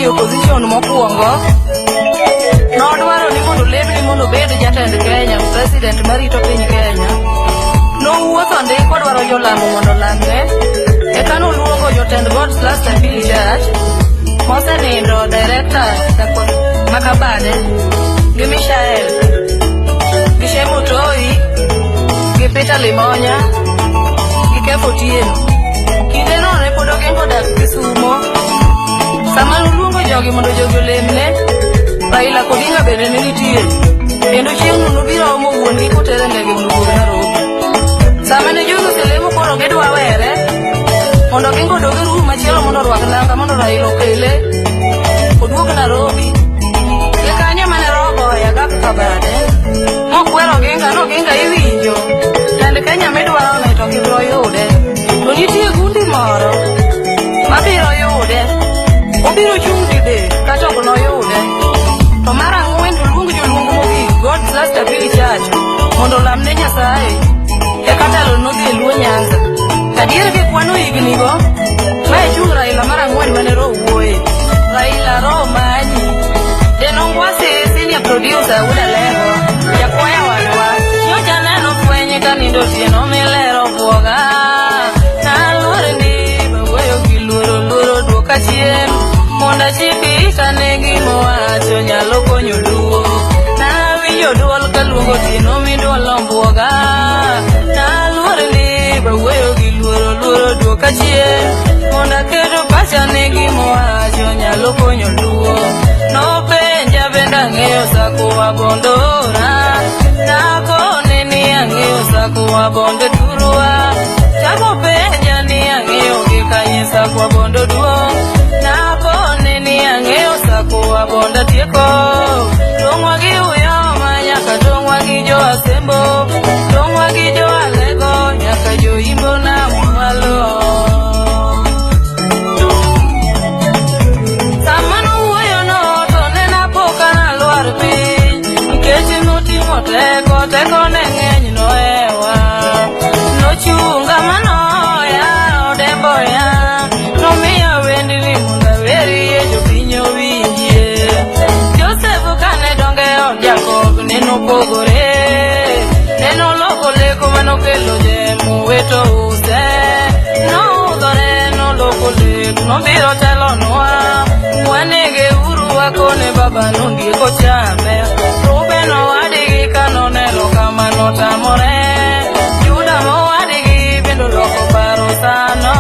e opposition mokwongo nodwaro ni mondo lemni mondo bed jatend Kenya, president marito piny Kenya. Nowuotho ndiko dwaro jolamo mondo lamne, eka noluongo jotend God's Last Appeal Church, mosenindo director Makabane, gi Mishael, gi Shemo Toi, gi Peter Limonya, gi Kefo Tieno. Kinde no ne pod ogengo dak Kisumo. Sama noluongo jogi mondo jogi olemne, Raila Odinga bende ne nitie. Kendo chieng' nobiro omo wuon gi kotere ndege mondo oduog Nairobi. Sama ne jogi oselemo koro gidwa were, mondo gingo dogi rum machielo mondo orwak nanga mondo Raila okele oduog Nairobi. Gi kanyo mane roho ya kaka bade. Mokwero ginga no ginga iwinjo. Tend Kenya midwaro ne to gibiro yude. To nitie gundi moro mabiro yude. Obiro chung' dide kata ok noyude. To mar ang'wen luong joluong mogik God's Last Appeal Church mondo lamne Nyasaye. Eka telo nodhi Luo Nyanza. Adier gi kwano hignigo, mae chung' Raila mar ang'wen mane rowuoye. Raila Roho Manyi. Denongwasi senior producer Uda Lengo. Jakwaya wadwa. Nyocha neno fwenye kanindo tieno milero buoga. Naluore ndi baweyo giluoro luoro duoka chien. Monda chiki itanegi mowacho nyalo konyo luo. Nawinjo duol kaluongo tieno miduolo mbuoga. Naluore ndi baweyo giluoro luoro duoka chien. Monda keto pacha negi mowacho nyalo konyo luo. Nopenja bende ang'eyo sako wabondora. Nakone ni ang'eyo sako wabonde turua. Chako penja ni ang'eyo gikanye sako wabondo duong'. Nakone ni ang'eyo sako wabonda tieko. Tong'wa gi uyoma nyaka tong'wa gi jo asembo. Tong'wa gi jo alego nyaka jo imbo na mwalo. Teko ne ng'eny noewa. Nochunga manoya odembo ya. Nomiyo wendni mondo aweri jopiny owinjie. Joseph kane donge od Jakob ne nopogore. Ne noloko leko manokelo jemo weto use. Noudhore noloko leko nobiro telonwa. Wanege uru wakone baba nondieko chame. Ruben owadigi kanoneno kamano tamore. Juda mowadigi bendo loko paro sano.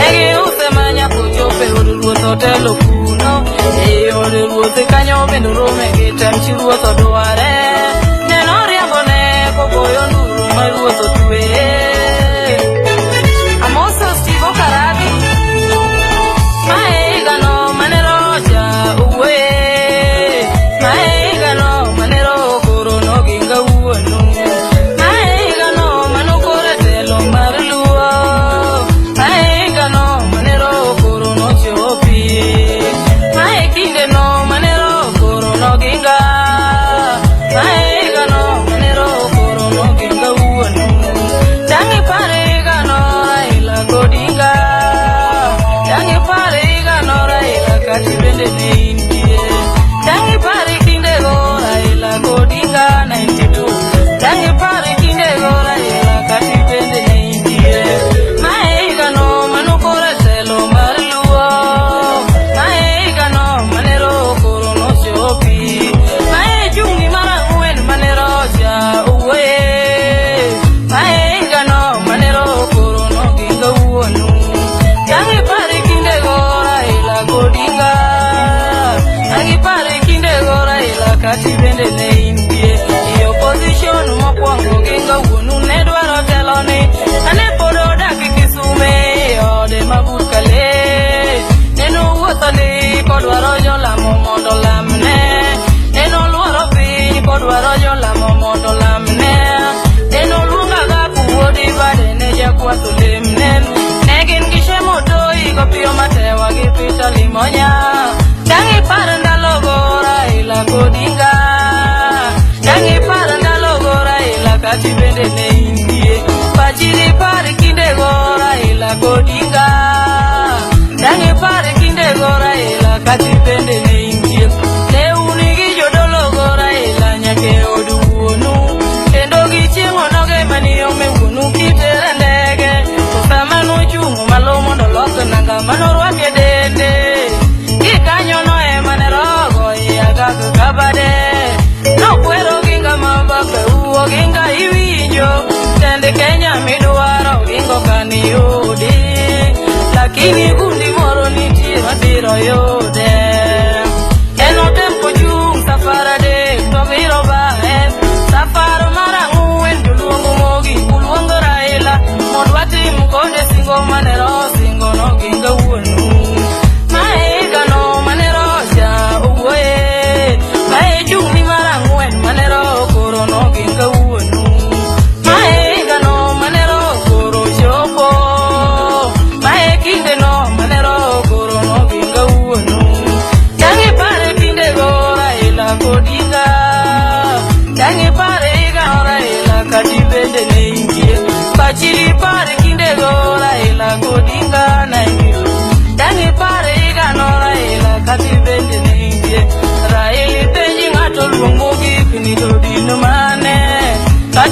Egi use manyako chope od ruoth otelo kuno. E od ruoth kanyo bendo rome gi tem chi ruoth odware. Neno riambone kogoyo nduru ma ruoth otwe. Amoso Steve Okarabi. Maegano mane rocha uwe. Maegano mane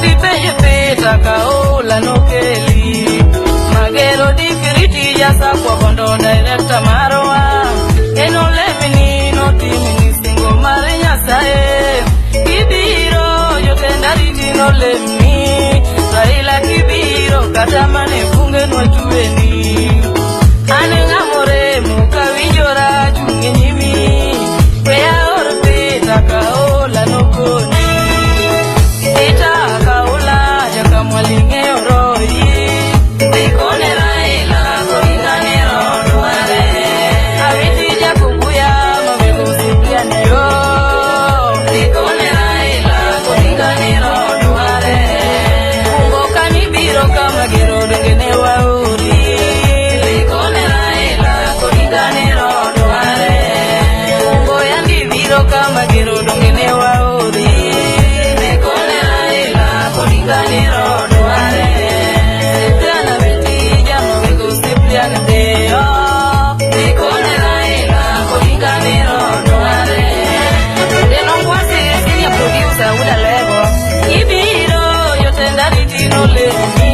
dipenye peta kaola nokeli magero dikiriti jasa kwa kondo director marwa eno lemini no timini singo mare nyasaye kibiro jotendari dino lemini Raila kibiro katamane funge nwachueni ane ngamore muka winjora chunge nyimi kweya orpe takaola nokoni ita kaola jaka mwalinge oroi ikone Raila koingane rodware awiti jakubuya mabego sipia niyo ikone Raila koingane rodware ungoka nibiro kama gero dengene wauri ikone Raila koingane rodware ungoya nibiro kama gero dengene wauri ikone Raila koingane rodware sipiana betija mabego sipiana deyo ikone Raila koingane rodware deno mwasi sinya producer uda lego kibiro yotendari dino leni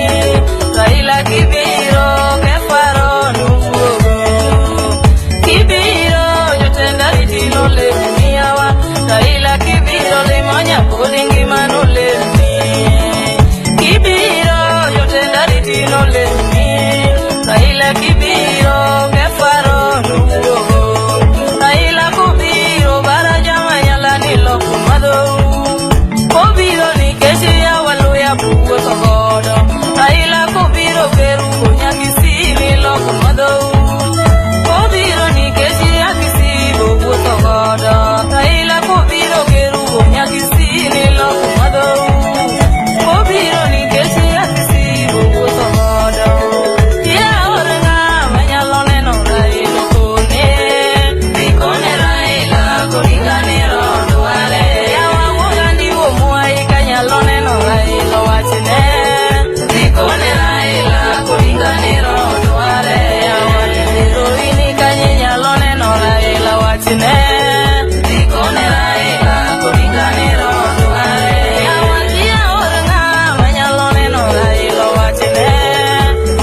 Raila kibiro kefaro nufugo kibiro yotendari dino leni yawa Raila kibiro limonya kulingi manu leni kibiro yotendari dino leni Raila kibiro kefaro nufugo Raila kubiro barajama yala nilo kumado Kobiro ni keshi ya walu ya buwe kogodo Raila kubiro keru nyakisi nilo kumado Kobiro ni keshi ya kisi buwe kogodo Raila kubiro keru nyakisi nilo kumado Kobiro ni keshi ya kisi buwe kogodo Ya orenga manyalone no Raila kone Ikone Raila koringane rodware Ya wangongani womuai kanyalone no Raila wachine Ikone Raila koringane rodware Ya wangongani kanyalone no Raila wachine Ikone Raila koringane rodware Ya wangia orenga manyalone no Raila wachine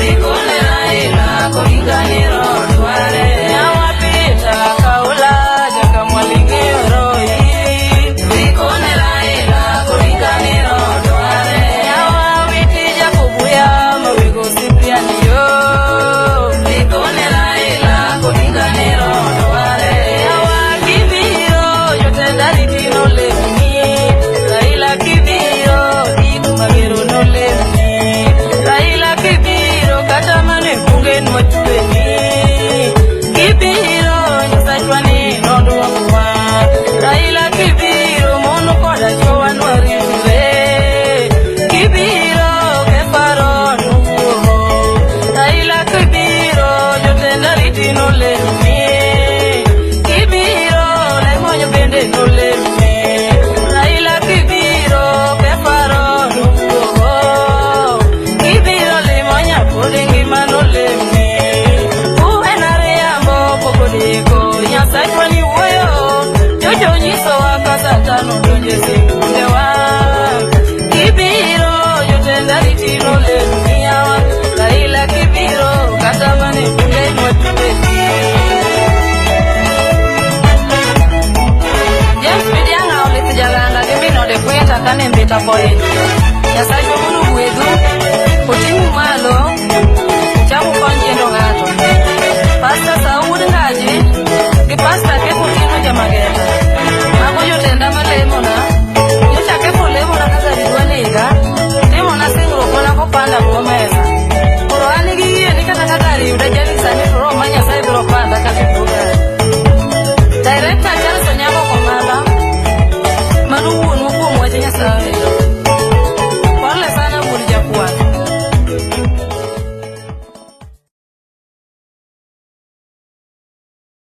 Ikone Raila koringane rodware Ya wapita kaula jaka mwalinge oroi Ikone Raila koringane rodware Ya wawiti jakubuya mabego sipianiyo Ikone Raila koringane rodware Ya wakibiro yotendari dino lemini Raila kibiro iku magero no lemini Raila kibiro katamane funge nwachueni kibiro nyusachwani nodwa kwa Raila kibiro mono koda jowa nwariwe kibiro kefaro nukuho Raila kibiro jotendari dino lemini kibiro lemonyo bende no lemini Raila kibiro kefaro nukuho kibiro lemonya pulingi mano lemini uenare yambo pokodeko nyasachwani uoyo jojo nyiso wakasatano dojesi kundewa kibiro yotendari dino lemini yawa Raila kibiro katamane kundenwa tubeti James Bidianga olitijalanga gimino de kweta kane mbita pole Nyasachwa munu bwedu kutimu malo chamu konjendo gato Pasta Saudi ngaji Gipasta ke kutino jamageta